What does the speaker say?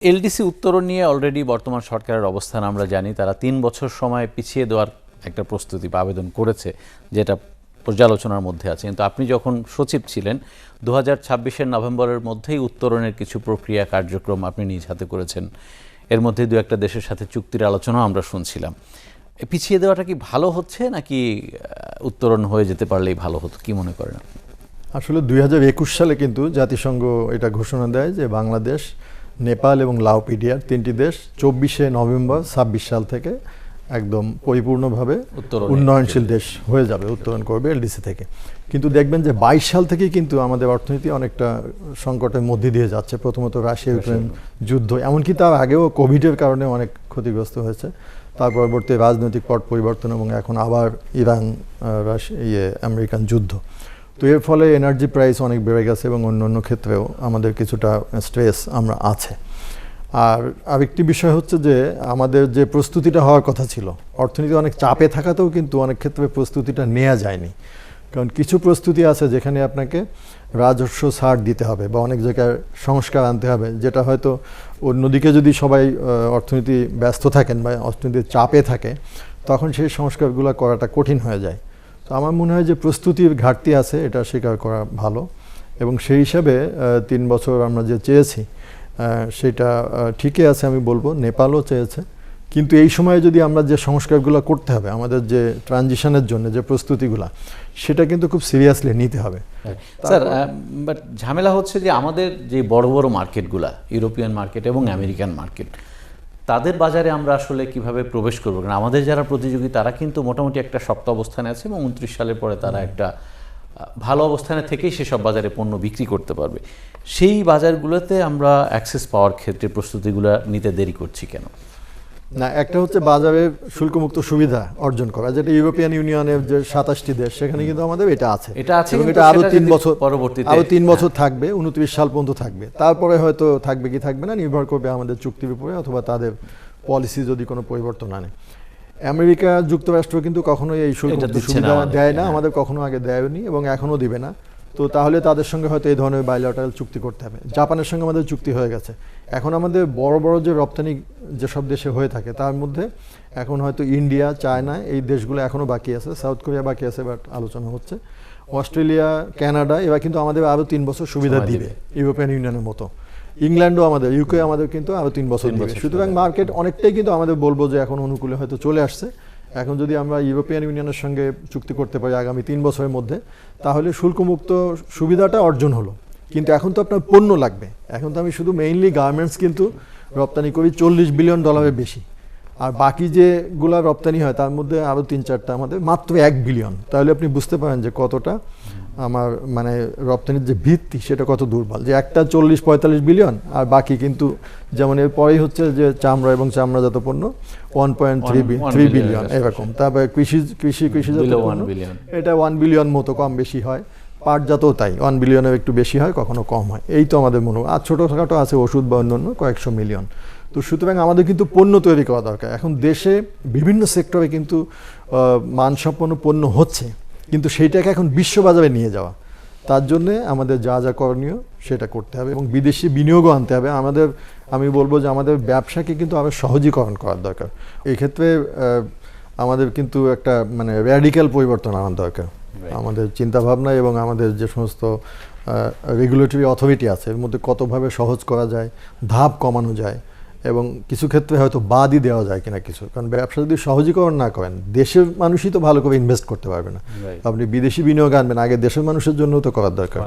LDC উত্তরণ নিয়ে already বর্তমান সরকারের অবস্থান আমরা জানি। তারা ৩ বছর সময় পিছিয়ে দেওয়ার একটা প্রস্তুতি বা আবেদন করেছে, যেটা পর্যালোচনার মধ্যে আছে। কিন্তু আপনি যখন সচিব ছিলেন 2026-এর নভেম্বরের মধ্যেই উত্তরণের কিছু প্রক্রিয়া কার্যক্রম আপনি নিজ হাতে করেছেন। এর মধ্যে দু একটা দেশের সাথে চুক্তির আলোচনাও আমরা শুনছিলাম। পিছিয়ে দেওয়াটা কি ভালো হচ্ছে, নাকি উত্তরণ হয়ে যেতে পারলেই ভালো হতো? কি মনে করেন আপনি? আসলে 2021 সালে কিন্তু জাতিসংঘ এটা ঘোষণা দেয় যে বাংলাদেশ, নেপাল এবং লাওপিডিয়ার 3টি দেশ 24শে নভেম্বর 26 সাল থেকে একদম পরিপূর্ণভাবে উন্নয়নশীল দেশ হয়ে যাবে, উত্তরণ করবে এলডিসি থেকে। কিন্তু দেখবেন যে 22 সাল থেকেই কিন্তু আমাদের অর্থনীতি অনেকটা সংকটের মধ্যে দিয়ে যাচ্ছে। প্রথমত রাশিয়া ইউক্রেন যুদ্ধ, এমনকি তার আগেও কোভিডের কারণে অনেক ক্ষতিগ্রস্ত হয়েছে। তার পরবর্তী রাজনৈতিক পট পরিবর্তন এবং এখন আবার ইরান আমেরিকান যুদ্ধ। তো এর ফলে এনার্জি প্রাইস অনেক বেড়ে গেছে এবং অন্য ক্ষেত্রেও আমাদের কিছুটা স্ট্রেস আমরা আছে। আর আরেকটি বিষয় হচ্ছে যে আমাদের যে প্রস্তুতিটা হওয়ার কথা ছিল, অর্থনীতি অনেক চাপে থাকাতেও কিন্তু অনেক ক্ষেত্রে প্রস্তুতিটা নেওয়া যায়নি। কারণ কিছু প্রস্তুতি আছে যেখানে আপনাকে রাজস্ব ছাড় দিতে হবে বা অনেক জায়গায় সংস্কার আনতে হবে, যেটা হয়তো অন্যদিকে যদি সবাই অর্থনীতি ব্যস্ত থাকেন বা অর্থনীতির চাপে থাকে, তখন সেই সংস্কারগুলো করাটা কঠিন হয়ে যায়। তো আমার মনে হয় যে প্রস্তুতির ঘাটতি আছে, এটা স্বীকার করা ভালো। এবং সেই হিসাবে 3 বছর আমরা যে চেয়েছি সেটা ঠিকই আছে আমি বলবো। নেপালও চেয়েছে, কিন্তু এই সময়ে যদি আমরা যে সংস্কারগুলো করতে হবে আমাদের যে ট্রানজিশনের জন্য যে প্রস্তুতিগুলো, সেটা কিন্তু খুব সিরিয়াসলি নিতে হবে। স্যার, বাট ঝামেলা হচ্ছে যে আমাদের যে বড় বড় মার্কেটগুলা, ইউরোপিয়ান মার্কেট এবং আমেরিকান মার্কেট, তাদের বাজারে আমরা আসলে কিভাবে প্রবেশ করবো? কারণ আমাদের যারা প্রতিযোগী তারা কিন্তু মোটামুটি একটা শক্ত অবস্থানে আছে এবং 29 সালের পরে তারা একটা ভালো অবস্থানে থেকেই সেসব বাজারে পণ্য বিক্রি করতে পারবে। সেই বাজারগুলোতে আমরা অ্যাক্সেস পাওয়ার ক্ষেত্রে প্রস্তুতিগুলো নিতে দেরি করছি কেন? না, একটা হচ্ছে বাজারে শুল্কমুক্ত সুবিধা অর্জন করা, যেটা ইউরোপিয়ান ইউনিয়নের যে 27টি দেশ, সেখানে কিন্তু আমাদের এটা আছে এবং এটা আরো 3 বছর পরবর্তীতে আরো 3 বছর থাকবে, 29 সাল পর্যন্ত থাকবে। তারপরে হয়তো থাকবে কি থাকবে না নির্ভর করবে আমাদের চুক্তির উপরে অথবা তাদের পলিসি যদি কোনো পরিবর্তন আনে। আমেরিকা যুক্তরাষ্ট্র কিন্তু কখনোই এই শুল্কমুক্ত সুবিধা দেয় না, আমাদের কখনো আগে দেয়নি এবং এখনো দিবে না। তো তাহলে তাদের সঙ্গে হয়তো এই ধরনের বাইলেটারাল চুক্তি করতে হবে। জাপানের সঙ্গে আমাদের চুক্তি হয়ে গেছে। এখন আমাদের বড় বড় যে রপ্তানি যেসব দেশে হয়ে থাকে তার মধ্যে এখন হয়তো ইন্ডিয়া, চায়না, এই দেশগুলো এখনও বাকি আছে, সাউথ কোরিয়া বাকি আছে, বাট আলোচনা হচ্ছে। অস্ট্রেলিয়া, কানাডা, এরা কিন্তু আমাদের আরও 3 বছর সুবিধা দিবে ইউরোপিয়ান ইউনিয়নের মতো। ইংল্যান্ডও আমাদের, ইউকে আমাদের কিন্তু আরও 3 বছর দিবে। সুতরাং মার্কেট অনেকটাই কিন্তু আমাদের বলবো যে এখন অনুকূলে হয়তো চলে আসছে। এখন যদি আমরা ইউরোপিয়ান ইউনিয়নের সঙ্গে চুক্তি করতে পারি আগামী 3 বছরের মধ্যে, তাহলে শুল্কমুক্ত সুবিধাটা অর্জন হলো। কিন্তু এখন তো আপনার পণ্য লাগবে। এখন তো আমি শুধু মেইনলি গার্মেন্টস কিন্তু রপ্তানি করি $40 বিলিয়ন বেশি, আর বাকি যেগুলো রপ্তানি হয় তার মধ্যে আরও 3-4টা আমাদের মাত্র 1 বিলিয়ন। তাহলে আপনি বুঝতে পারেন যে কতটা আমার মানে রপ্তানির যে ভিত্তি সেটা কত দুর্বল, যে একটা 40-45 বিলিয়ন আর বাকি কিন্তু যেমন এরপরেই হচ্ছে যে চামড়া এবং চামড়াজাত পণ্য 1.3 বিলিয়ন এরকম। তারপরে কৃষিজাত পণ্য এটা 1 বিলিয়ন মতো কম বেশি হয়। পাটজাতও তাই 1 বিলিয়নের একটু বেশি হয়, কখনো কম হয়। এই তো আমাদের মনে হয়। আর ছোটোখাটো আছে ওষুধ বা অন্যান্য কয়েকশো মিলিয়ন। তো সুতরাং আমাদের কিন্তু পণ্য তৈরি করা দরকার। এখন দেশে বিভিন্ন সেক্টরে কিন্তু মানসম্পন্ন পণ্য হচ্ছে, কিন্তু সেইটাকে এখন বিশ্ববাজারে নিয়ে যাওয়া, তার জন্যে আমাদের যা যা করণীয় সেটা করতে হবে এবং বিদেশি বিনিয়োগও আনতে হবে। আমি বলবো যে আমাদের ব্যবসাকে কিন্তু আরও সহজীকরণ করার দরকার। এই ক্ষেত্রে আমাদের কিন্তু একটা মানে র্যাডিক্যাল পরিবর্তন আনার দরকার। আমাদের চিন্তাভাবনা এবং আমাদের যে সমস্ত রেগুলেটরি অথরিটি আছে এর মধ্যে কতভাবে সহজ করা যায়, ধাপ কমানো যায় এবং কিছু ক্ষেত্রে হয়তো বাদই দেওয়া যায় কিনা কিছু। কারণ ব্যবসা যদি সহজীকরণ না করেন, দেশের মানুষই তো ভালো করে ইনভেস্ট করতে পারবে না। আপনি বিদেশি বিনিয়োগ আনবেন, আগে দেশের মানুষের জন্য তো করার দরকার।